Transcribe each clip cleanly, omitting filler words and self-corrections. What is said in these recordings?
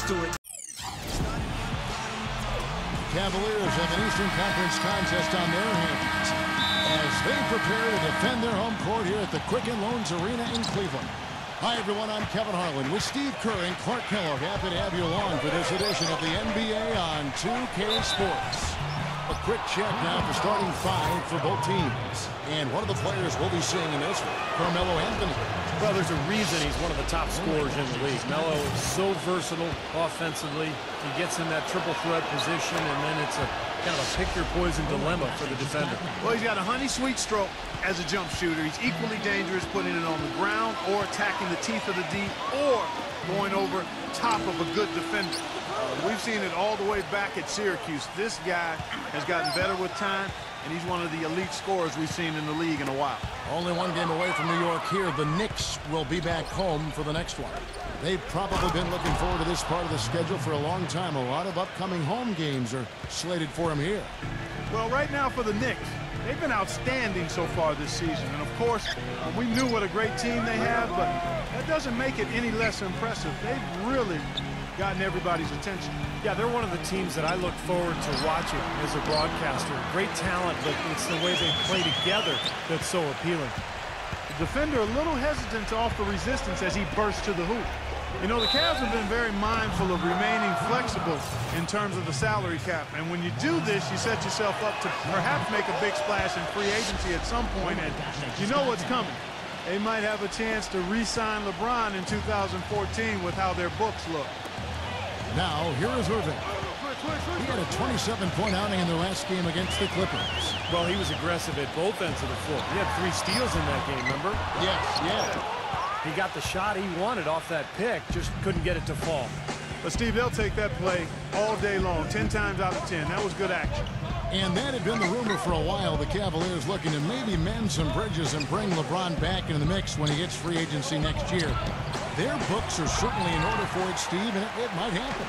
to it. Cavaliers have an Eastern Conference contest on their hands as they prepare to defend their home court here at the Quicken Loans Arena in Cleveland. Hi, everyone. I'm Kevin Harlan with Steve Kerr and Clark Kellogg. Happy to have you along for this edition of the NBA on 2K Sports. A quick check now for starting five for both teams. And one of the players we'll be seeing in this one, Melo Anthony. Well, there's a reason he's one of the top scorers in the league. Melo is so versatile offensively. He gets in that triple threat position, and then it's a kind of a pick-your-poison dilemma for the defender. Well, he's got a honey-sweet stroke as a jump shooter. He's equally dangerous putting it on the ground or attacking the teeth of the D or going over top of a good defender. We've seen it all the way back at Syracuse. This guy has gotten better with time, and he's one of the elite scorers we've seen in the league in a while. Only one game away from New York here. The Knicks will be back home for the next one. They've probably been looking forward to this part of the schedule for a long time. A lot of upcoming home games are slated for them here. Well, right now for the Knicks, they've been outstanding so far this season. And, of course, we knew what a great team they have, but that doesn't make it any less impressive. They've really gotten everybody's attention. Yeah, they're one of the teams that I look forward to watching as a broadcaster. Great talent, but it's the way they play together that's so appealing. The defender a little hesitant to offer resistance as he bursts to the hoop. You know, the Cavs have been very mindful of remaining flexible in terms of the salary cap. And when you do this, you set yourself up to perhaps make a big splash in free agency at some point, and you know what's coming. They might have a chance to re-sign LeBron in 2014 with how their books look. Now, here is Irving. He had a 27-point outing in the last game against the Clippers. Well, he was aggressive at both ends of the floor. He had 3 steals in that game, remember? Yes, yeah. He got the shot he wanted off that pick, just couldn't get it to fall. But, Steve, they'll take that play all day long, 10 times out of 10. That was good action. And that had been the rumor for a while. The Cavaliers looking to maybe mend some bridges and bring LeBron back into the mix when he gets free agency next year. Their books are certainly in order for it, Steve, and it might happen.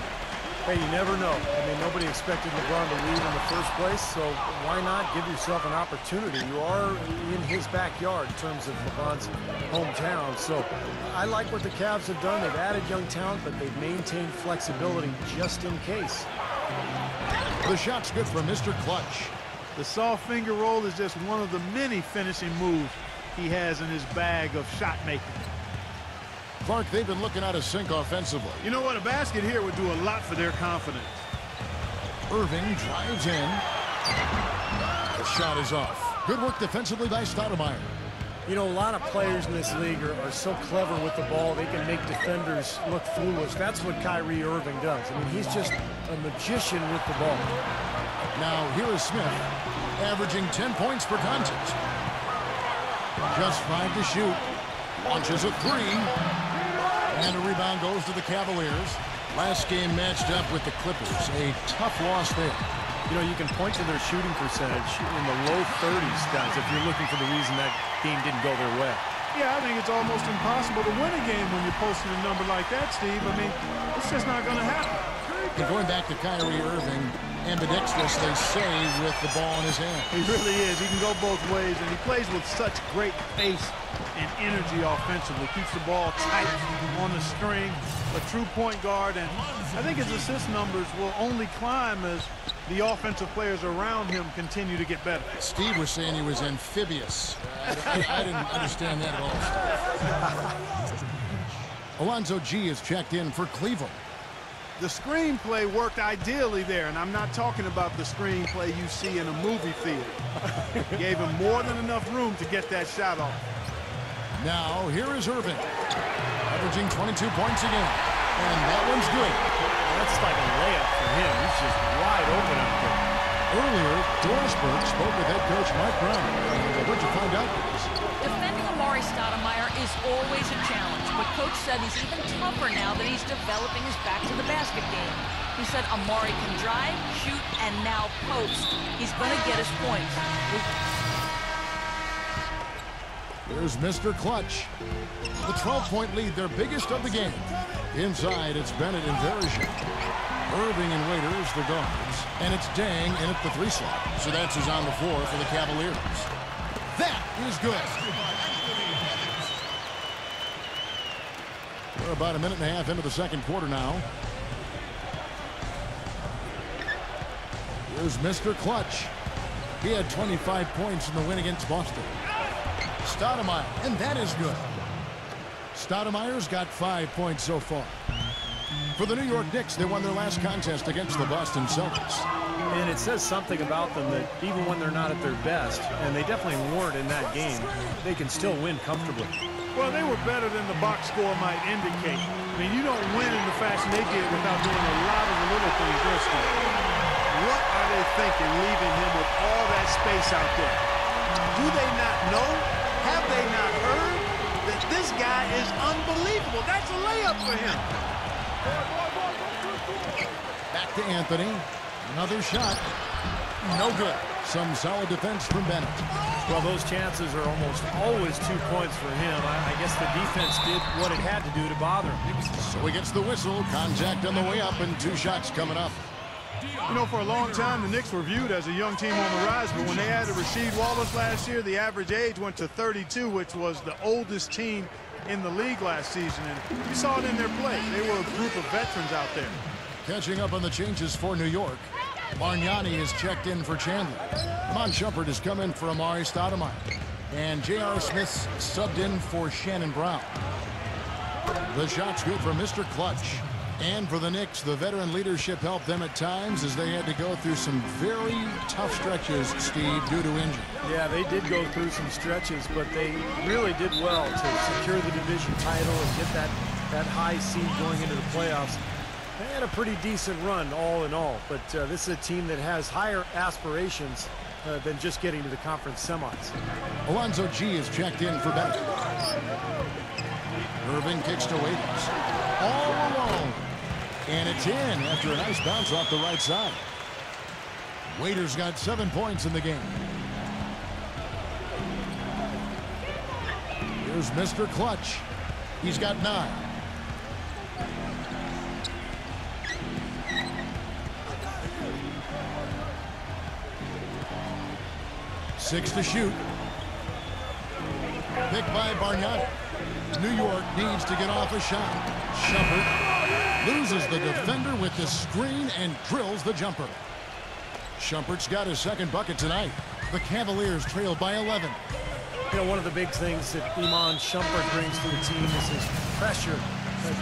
Hey, you never know. I mean, nobody expected LeBron to leave in the first place, so why not give yourself an opportunity? You are in his backyard in terms of LeBron's hometown, so I like what the Cavs have done. They've added young talent, but they've maintained flexibility just in case. The shot's good for Mr. Clutch. The soft finger roll is just one of the many finishing moves he has in his bag of shot making. Clark, they've been looking out of sync offensively. You know what? A basket here would do a lot for their confidence. Irving drives in. The shot is off. Good work defensively by Stoudemire. You know, a lot of players in this league are so clever with the ball, they can make defenders look foolish. That's what Kyrie Irving does. I mean, he's just a magician with the ball. Now, here is Smith, averaging 10 points per contest. Just 5 to shoot. Launches a 3. And a rebound goes to the Cavaliers. Last game matched up with the Clippers. A tough loss there. You know, you can point to their shooting percentage in the low 30s, guys, if you're looking for the reason that game didn't go their way. Yeah, I think it's almost impossible to win a game when you're posting a number like that, Steve. I mean, it's just not going to happen. And going back to Kyrie Irving, ambidextrous, they say, with the ball in his hand. He really is. He can go both ways, and he plays with such great pace and energy offensively. Keeps the ball tight on the string, a true point guard, and I think his assist numbers will only climb as the offensive players around him continue to get better. Steve was saying he was amphibious. I didn't understand that at all. Alonzo G is checked in for Cleveland. The screenplay worked ideally there, and I'm not talking about the screenplay you see in a movie theater. Gave him more than enough room to get that shot off. Now, here is Irving, averaging 22 points again. And that one's good. That's like a layup for him. He's just wide open out there. Earlier, Dorsberg spoke with head coach Mike Brown. And what'd you find out, guys? Defending Amar'e Stoudemire is always a challenge, but coach said he's even tougher now that he's developing his back-to-the-basket game. He said Amar'e can drive, shoot, and now post. He's going to get his points. Here's Mr. Clutch. The 12-point lead, their biggest of the game. Inside, it's Bennett and Versatility. Irving and Waiters, the guards. And it's Dang in at the 3 slot. So that's who's on the floor for the Cavaliers. That is good. We're about a minute and a half into the second quarter now. Here's Mr. Clutch. He had 25 points in the win against Boston. Stoudemire, and that is good. Stoudemire's got 5 points so far. For the New York Knicks, they won their last contest against the Boston Celtics. And it says something about them that even when they're not at their best, and they definitely weren't in that game, they can still win comfortably. Well, they were better than the box score might indicate. I mean, you don't win in the fashion they did without doing a lot of the little things they're doing. What are they thinking, leaving him with all that space out there? Do they not know? Have they not heard that this guy is unbelievable? That's a layup for him. Back to Anthony. Another shot. No good. Some solid defense from Bennett. Well, those chances are almost always 2 points for him. I guess the defense did what it had to do to bother him. So he gets the whistle. Contact on the way up and 2 shots coming up. You know, for a long time, the Knicks were viewed as a young team on the rise, but when they added Rasheed Wallace last year, the average age went to 32, which was the oldest team in the league last season, and you saw it in their play. They were a group of veterans out there. Catching up on the changes for New York. Bargnani is checked in for Chandler. Mon Shumpert has come in for Amar'e Stoudemire. And J.R. Smith's subbed in for Shannon Brown. The shot's good for Mr. Clutch. And for the Knicks, the veteran leadership helped them at times as they had to go through some very tough stretches, Steve, due to injury. Yeah, they did go through some stretches, but they really did well to secure the division title and get that high seed going into the playoffs. They had a pretty decent run, all in all, but this is a team that has higher aspirations than just getting to the conference semis. Alonzo G is checked in for Bennett. Irving kicks to Waiters. All alone. And it's in after a nice bounce off the right side. Waiters got 7 points in the game. Here's Mr. Clutch. He's got 9. Six to shoot. Picked by Bargnani. New York needs to get off a shot. Shumpert loses the defender with the screen and drills the jumper. Shumpert's got his second bucket tonight. The Cavaliers trail by 11. You know, one of the big things that Iman Shumpert brings to the team is his pressure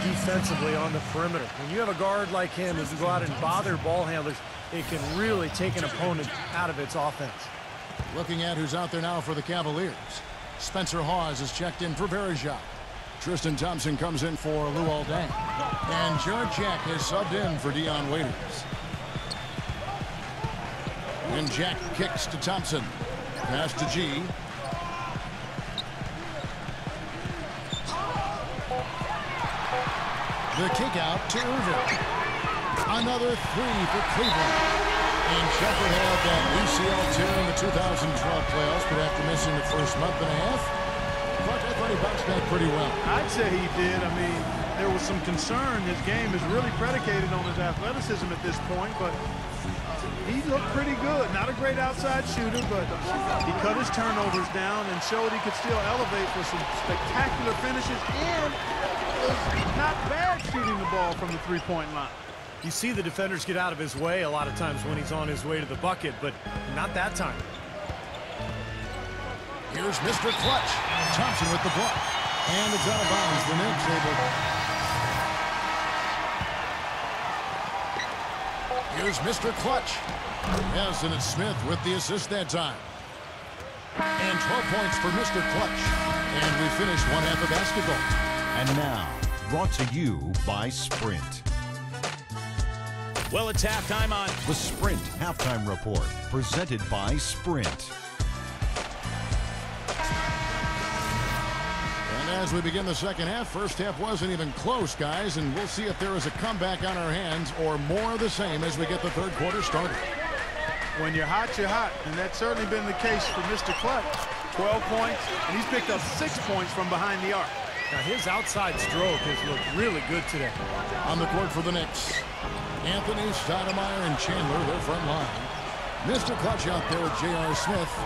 defensively on the perimeter. When you have a guard like him who can go out and bother ball handlers, it can really take an opponent out of its offense. Looking at who's out there now for the Cavaliers. Spencer Hawes is checked in for Versatility. Tristan Thompson comes in for Luol Deng. And George Jack is subbed in for Dion Waiters. And Jack kicks to Thompson. Pass to G. The kick out to Irving. Another 3 for Cleveland. And Shumpert had that ACL tear in the 2012 playoffs, but after missing the first month and a half, I thought he bounced back pretty well. I'd say he did. I mean, there was some concern. His game is really predicated on his athleticism at this point, but he looked pretty good. Not a great outside shooter, but he cut his turnovers down and showed he could still elevate for some spectacular finishes, and was not bad shooting the ball from the three-point line. You see the defenders get out of his way a lot of times when he's on his way to the bucket, but not that time. Here's Mr. Clutch. Thompson with the block. And it's out of bounds. The Knicks able. Here's Mr. Clutch. Yes, and it's Smith with the assist that time. And 12 points for Mr. Clutch. And we finished one half of basketball. And now, brought to you by Sprint. Well, it's halftime on The Sprint Halftime Report, presented by Sprint. And as we begin the second half, first half wasn't even close, guys, and we'll see if there is a comeback on our hands or more of the same as we get the third quarter started. When you're hot, and that's certainly been the case for Mr. Clutch. 12 points, and he's picked up 6 points from behind the arc. Now, his outside stroke has looked really good today. On the court for the Knicks, Anthony, Stoudemire, and Chandler, their front line. Mr. Clutch out there with J.R. Smith.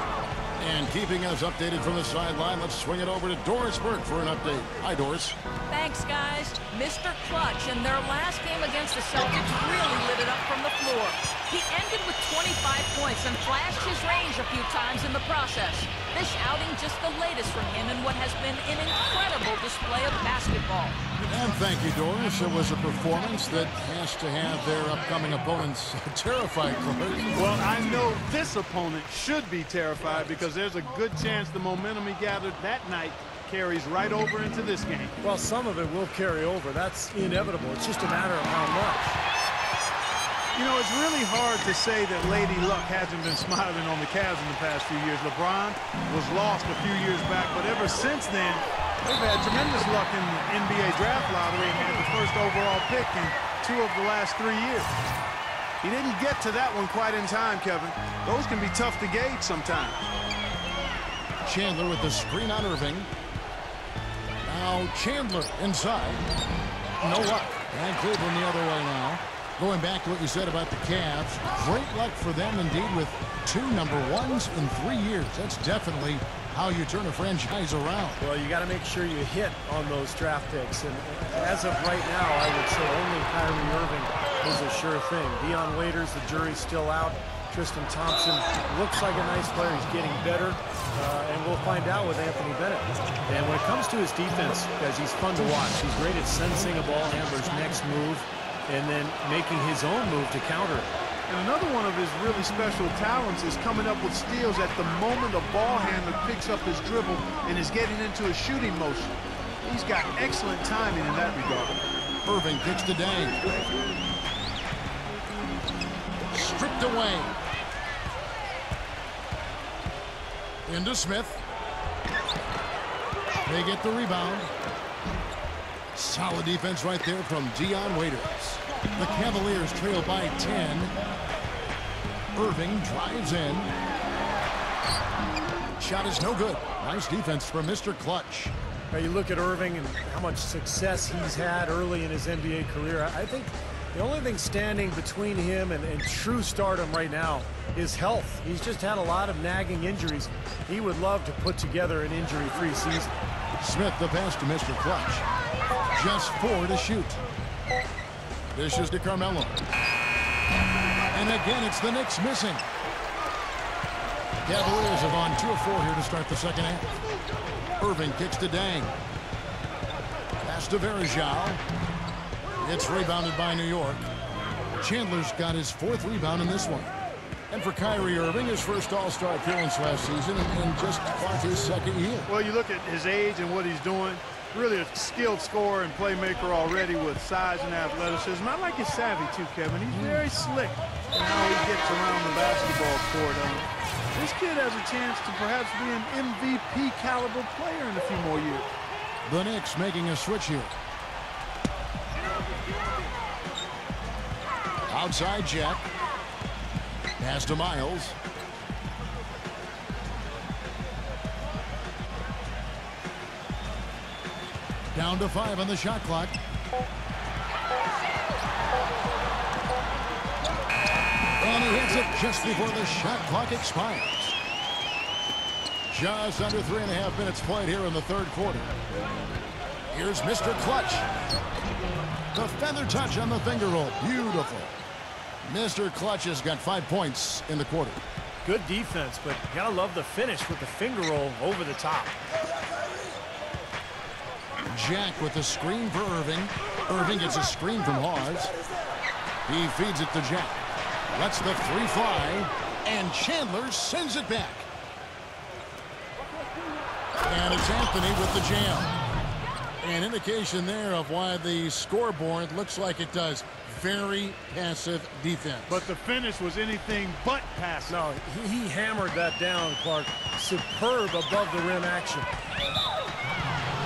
And keeping us updated from the sideline, let's swing it over to Doris Burke for an update. Hi, Doris. Thanks, guys. Mr. Clutch in their last game against the Celtics really lit it up from the floor. He ended with 25 points and flashed his range a few times in the process. This outing just the latest from him in what has been an incredible display of basketball. And thank you, Doris. It was a performance that has to have their upcoming opponents terrified, Clark. Well, I know this opponent should be terrified because there's a good chance the momentum he gathered that night carries right over into this game. Well, some of it will carry over. That's inevitable. It's just a matter of how much. You know, it's really hard to say that Lady Luck hasn't been smiling on the Cavs in the past few years. LeBron was lost a few years back, but ever since then, they've had tremendous luck in the NBA draft lottery and had the first overall pick in 2 of the last 3 years. He didn't get to that one quite in time, Kevin. Those can be tough to gauge sometimes. Chandler with the screen on Irving. Now Chandler inside. No luck. And Cleveland the other way now. Going back to what you said about the Cavs, great luck for them indeed with 2 number 1s in 3 years. That's definitely how you turn a franchise around. Well, you got to make sure you hit on those draft picks. And as of right now, I would say only Kyrie Irving is a sure thing. Dion Waiters, the jury's still out. Tristan Thompson looks like a nice player. He's getting better. And we'll find out with Anthony Bennett. And when it comes to his defense, guys, he's fun to watch. He's great at sensing a ball handler's next move and then making his own move to counter it. And another one of his really special talents is coming up with steals at the moment a ball handler picks up his dribble and is getting into a shooting motion. He's got excellent timing in that regard. Irving kicks to Dang. Stripped away. Into Smith. They get the rebound. Solid defense right there from Dion Waiters. The Cavaliers trail by 10. Irving drives in. Shot is no good. Nice defense from Mr. Clutch. Now you look at Irving and how much success he's had early in his NBA career. I think the only thing standing between him and true stardom right now is health. He's just had a lot of nagging injuries. He would love to put together an injury-free season. Smith the pass to Mr. Clutch. Just 4 to shoot. Dishes to Carmelo. And again, it's the Knicks missing. Cavaliers have on 2 of 4 here to start the second half. Irving kicks to Dang. Pass to Versatility. It's rebounded by New York. Chandler's got his 4th rebound in this one. And for Kyrie Irving, his first All-Star appearance last season and just clocked his 2nd year. Well, you look at his age and what he's doing. Really a skilled scorer and playmaker already with size and athleticism. I like his savvy too, Kevin. He's very slick in how he gets around the basketball court. This kid has a chance to perhaps be an MVP caliber player in a few more years. The Knicks making a switch here. Outside Jack. Pass to Miles. Down to 5 on the shot clock. And he hits it just before the shot clock expires. Just under 3.5 minutes played here in the 3rd quarter. Here's Mr. Clutch. The feather touch on the finger roll. Beautiful. Mr. Clutch has got 5 points in the quarter. Good defense, but you gotta love the finish with the finger roll over the top. Jack with the screen for Irving. Irving gets a screen from Hawes. He feeds it to Jack. Lets the 3 fly. And Chandler sends it back. And it's Anthony with the jam. An indication there of why the scoreboard looks like it does. Very passive defense. But the finish was anything but passive. No, he hammered that down, Clark. Superb above the rim action.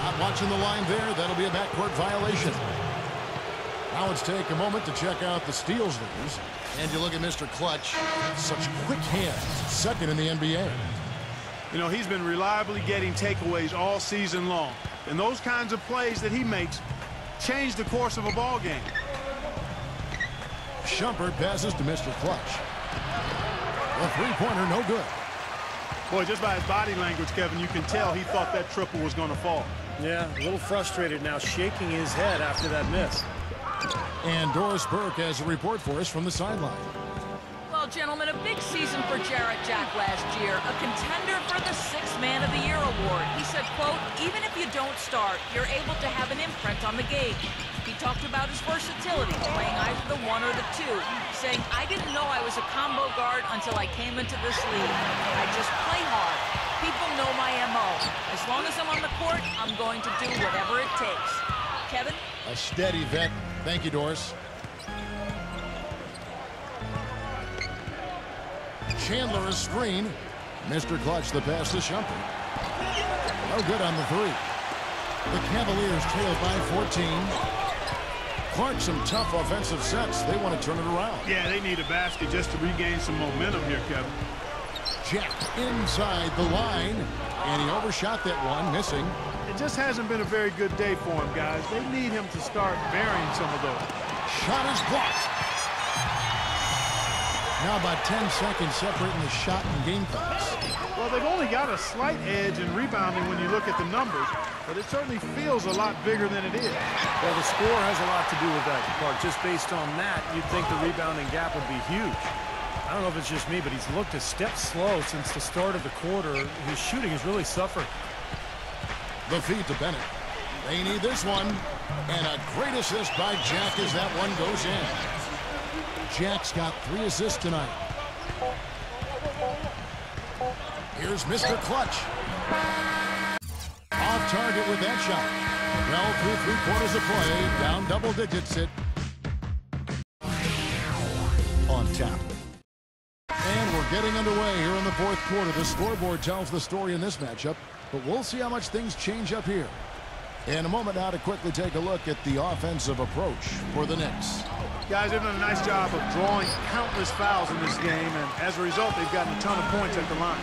Not watching the line there. That'll be a backcourt violation. Now let's take a moment to check out the steals leaders. And you look at Mr. Clutch. Such quick hands. 2nd in the NBA. You know, he's been reliably getting takeaways all season long. And those kinds of plays that he makes change the course of a ball game. Shumpert passes to Mr. Clutch. A three-pointer, no good. Boy, just by his body language, Kevin, you can tell he thought that triple was going to fall. Yeah, a little frustrated now, shaking his head after that miss. And Doris Burke has a report for us from the sideline. Well, gentlemen, a big season for Jarrett Jack last year, a contender for the Sixth Man of the Year award. He said, quote, even if you don't start, you're able to have an imprint on the game. He talked about his versatility, playing either the one or the two, saying, I didn't know I was a combo guard until I came into this league. I just play hard. People know my MO. As long as I'm on the court, I'm going to do whatever it takes. Kevin? A steady vet. Thank you, Doris. Chandler, a screen. Mr. Clutch, the pass to Shumpert. No good on the three. The Cavaliers trail by 14. Clark, some tough offensive sets. They want to turn it around. Yeah, they need a basket just to regain some momentum here, Kevin. Jack inside the line, and he overshot that one, missing. It just hasn't been a very good day for him, guys. They need him to start burying some of those. Shot is blocked. Now about 10 seconds separating the shot and game clocks. Well, they've only got a slight edge in rebounding when you look at the numbers, but it certainly feels a lot bigger than it is. Well, the score has a lot to do with that, Clark. Just based on that, you'd think the rebounding gap would be huge. I don't know if it's just me, but he's looked a step slow since the start of the quarter. His shooting has really suffered. The feed to Bennett. They need this one. And a great assist by Jack as that one goes in. Jack's got 3 assists tonight. Here's Mr. Clutch. Off target with that shot. Well, through 3 quarters of play, down double digits it. On tap. And we're getting underway here in the 4th quarter. The scoreboard tells the story in this matchup, but we'll see how much things change up here. In a moment now to quickly take a look at the offensive approach for the Knicks. Guys, they've done a nice job of drawing countless fouls in this game, and as a result, they've gotten a ton of points at the line.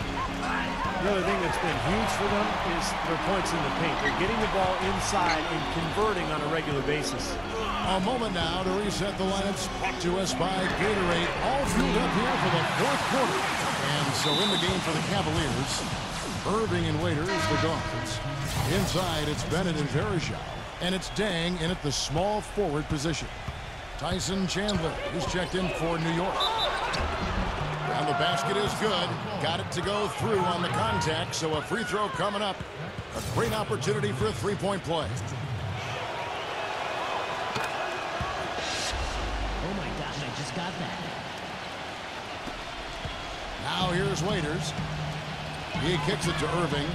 The other thing that's been huge for them is their points in the paint. They're getting the ball inside and converting on a regular basis. A moment now to reset the lineups brought to us by Gatorade. All fueled up here for the 4th quarter. And so in the game for the Cavaliers, Irving and Waiters, the guards. Inside, it's Bennett and Versatility. And it's Dang in at the small forward position. Tyson Chandler, who's checked in for New York. And the basket is good. Got it to go through on the contact, so a free throw coming up. A great opportunity for a three-point play. Oh my gosh, I just got that. Now here's Waiters. He kicks it to Irving.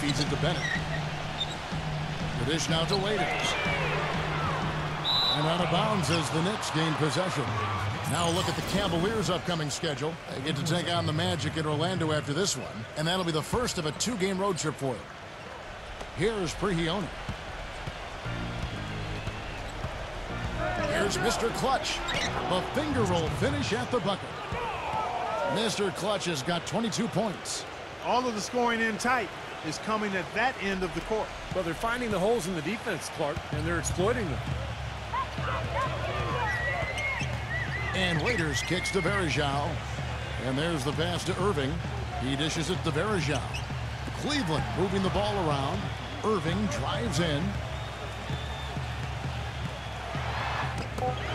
Feeds it to Bennett. The dish now to Waiters. And out of bounds as the Knicks gain possession. Now look at the Cavaliers' upcoming schedule. They get to take on the Magic in Orlando after this one. And that'll be the first of a 2-game road trip for them. Here's Prigioni. Here's Mr. Clutch. The finger roll finish at the bucket. Mr. Clutch has got 22 points. All of the scoring in tight is coming at that end of the court. Well, they're finding the holes in the defense, Clark, and they're exploiting them. And Waiters kicks to Versatility. And there's the pass to Irving. He dishes it to Versatility. Cleveland moving the ball around. Irving drives in.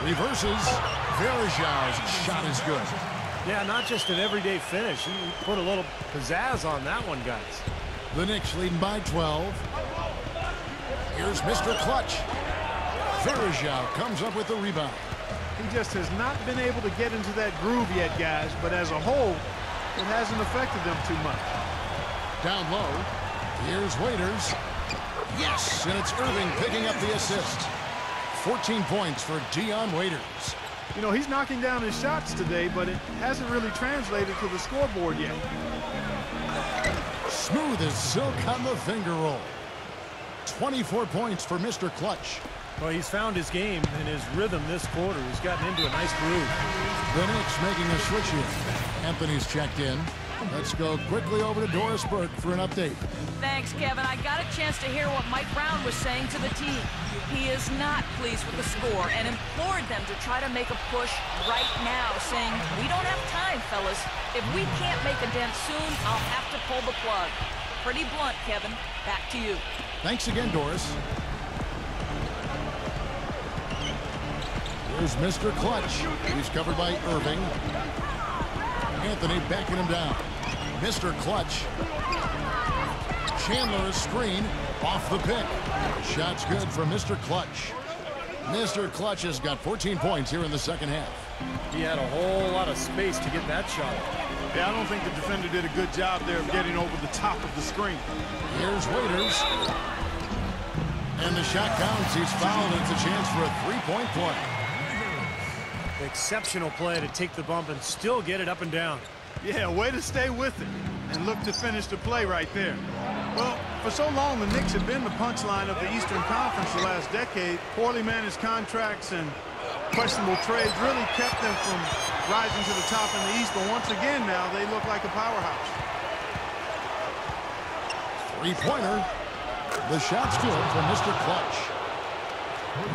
Reverses. Versatillity's shot is good. Yeah, not just an everyday finish. He put a little pizzazz on that one, guys. The Knicks leading by 12. Here's Mr. Clutch. Versatility comes up with the rebound. He just has not been able to get into that groove yet, guys, but as a whole, it hasn't affected them too much. Down low. Here's Waiters. Yes, and it's Irving picking up the assist. 14 points for Dion Waiters. You know, he's knocking down his shots today, but it hasn't really translated to the scoreboard yet. Smooth as silk on the finger roll. 24 points for Mr. Clutch. Well, he's found his game and his rhythm this quarter. He's gotten into a nice groove. The Knicks making a switch here. Anthony's checked in. Let's go quickly over to Doris Burke for an update. Thanks, Kevin. I got a chance to hear what Mike Brown was saying to the team. He is not pleased with the score and implored them to try to make a push right now, saying, "We don't have time, fellas. If we can't make a dent soon, I'll have to pull the plug." Pretty blunt, Kevin. Back to you. Thanks again, Doris. Here's Mr. Clutch. He's covered by Irving. Anthony backing him down. Mr. Clutch. Chandler a screen off the pick. Shot's good for Mr. Clutch. Mr. Clutch has got 14 points here in the second half. He had a whole lot of space to get that shot. Yeah, I don't think the defender did a good job there of getting over the top of the screen. Here's Waiters. And the shot counts. He's fouled, and it's a chance for a three-point play. Exceptional play to take the bump and still get it up and down. Yeah, way to stay with it and look to finish the play right there. Well, for so long, the Knicks have been the punchline of the Eastern Conference the last decade. Poorly managed contracts and questionable trades really kept them from rising to the top in the East. But once again now, they look like a powerhouse. Three-pointer. The shot's good for Mr. Clutch.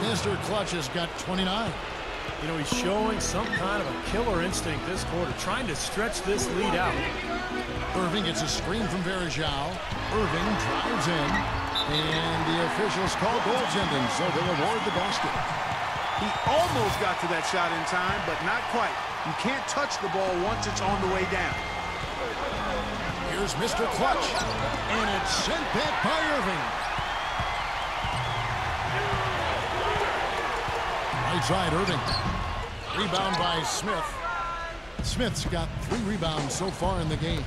Mr. Clutch has got 29. You know, he's showing some kind of a killer instinct this quarter, trying to stretch this lead out. Irving gets a screen from Verjao. Irving drives in, and the officials call goaltending, so they'll award the basket. He almost got to that shot in time, but not quite. You can't touch the ball once it's on the way down. Here's Mr. Clutch, and it's sent back by Irving. Right side, Irving. Rebound by Smith. Smith's got 3 rebounds so far in the game.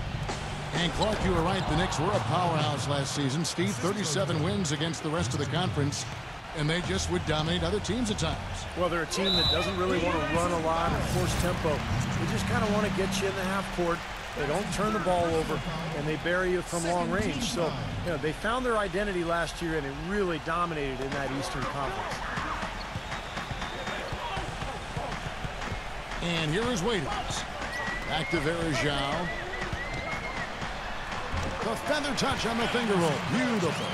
And Clark, you were right. The Knicks were a powerhouse last season. Steve, 37 wins against the rest of the conference, and they just would dominate other teams at times. Well, they're a team that doesn't really want to run a lot or force tempo. They just kind of want to get you in the half court. They don't turn the ball over, and they bury you from long range. So, you know, they found their identity last year, and it really dominated in that Eastern Conference. And here is Waiters. Back to Verjao. The feather touch on the finger roll. Beautiful.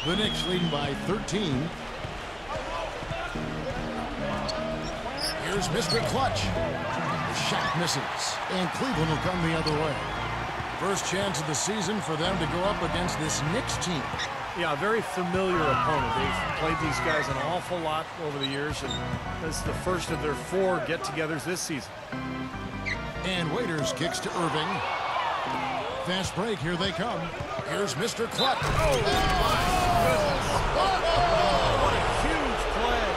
The Knicks leading by 13. Here's Mr. Clutch. The shot misses. And Cleveland will come the other way. First chance of the season for them to go up against this Knicks team. Yeah, a very familiar opponent. They've played these guys an awful lot over the years, and this is the first of their 4 get-togethers this season. And Waiters kicks to Irving. Fast break, here they come. Here's Mr. Clutch. Oh, my goodness. What a huge play.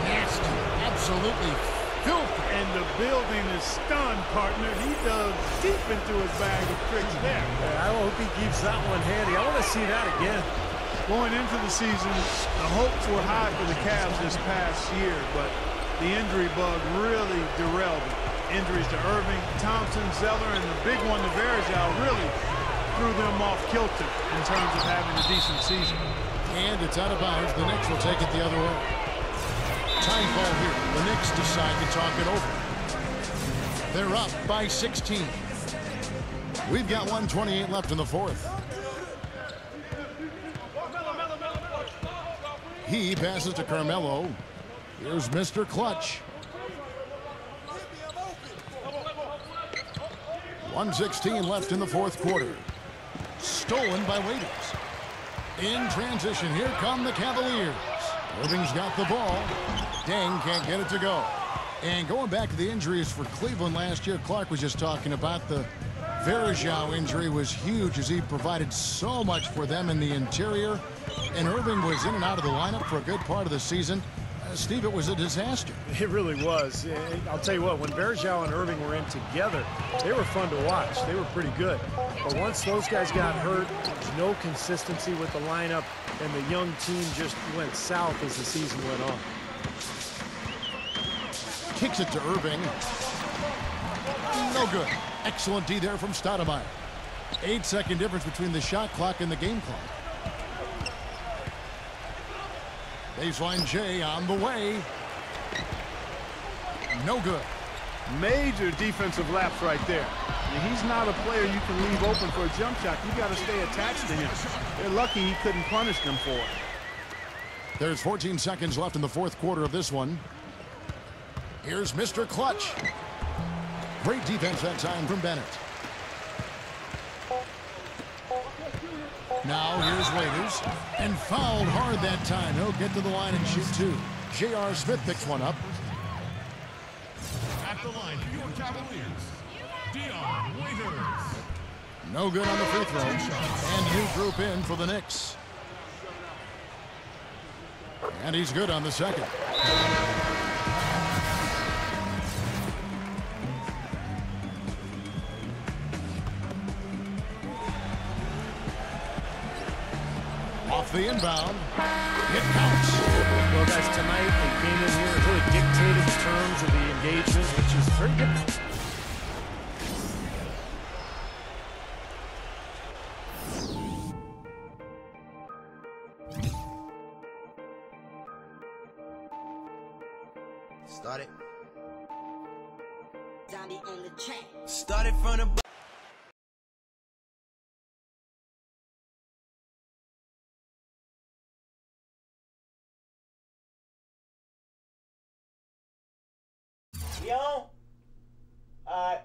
Nasty. Absolutely filthy. And the building is stunned, partner. He dug deep into his bag of tricks there. I hope he keeps that one handy. I want to see that again. Going into the season, the hopes were high for the Cavs this past year, but the injury bug really derailed them. Injuries to Irving, Thompson, Zeller, and the big one to Verjao really threw them off kilter in terms of having a decent season. And it's out of bounds. The Knicks will take it the other way. Time ball here. The Knicks decide to talk it over. They're up by 16. We've got 1:28 left in the fourth. He passes to Carmelo. Here's Mr. Clutch. 1:16 left in the fourth quarter. Stolen by Waiters. In transition, here come the Cavaliers. Irving's got the ball. Deng can't get it to go. And going back to the injuries for Cleveland last year, Clark was just talking about the Verjao injury was huge as he provided so much for them in the interior. And Irving was in and out of the lineup for a good part of the season. Steve, it was a disaster. It really was. I'll tell you what, when Verjao and Irving were in together, they were fun to watch. They were pretty good. But once those guys got hurt, there was no consistency with the lineup, and the young team just went south as the season went on. Kicks it to Irving. No good. Excellent D there from Stoudemire. 8-second difference between the shot clock and the game clock. Baseline J on the way. No good. Major defensive lapse right there. I mean, he's not a player you can leave open for a jump shot. You got to stay attached to him. They're lucky he couldn't punish them for it. There's 14 seconds left in the fourth quarter of this one. Here's Mr. Clutch. Great defense that time from Bennett. Now here's Waiters. And fouled hard that time. He'll get to the line and shoot two. J.R. Smith picks one up. At the line for your Cavaliers, Waiters. No good on the free throw. And new group in for the Knicks. And he's good on the second. Off the inbound. It counts. Well, guys, tonight they came in here and really dictated the terms of the engagement, which is very different. Started. Zombie on the track. Started from the. We on? Alright.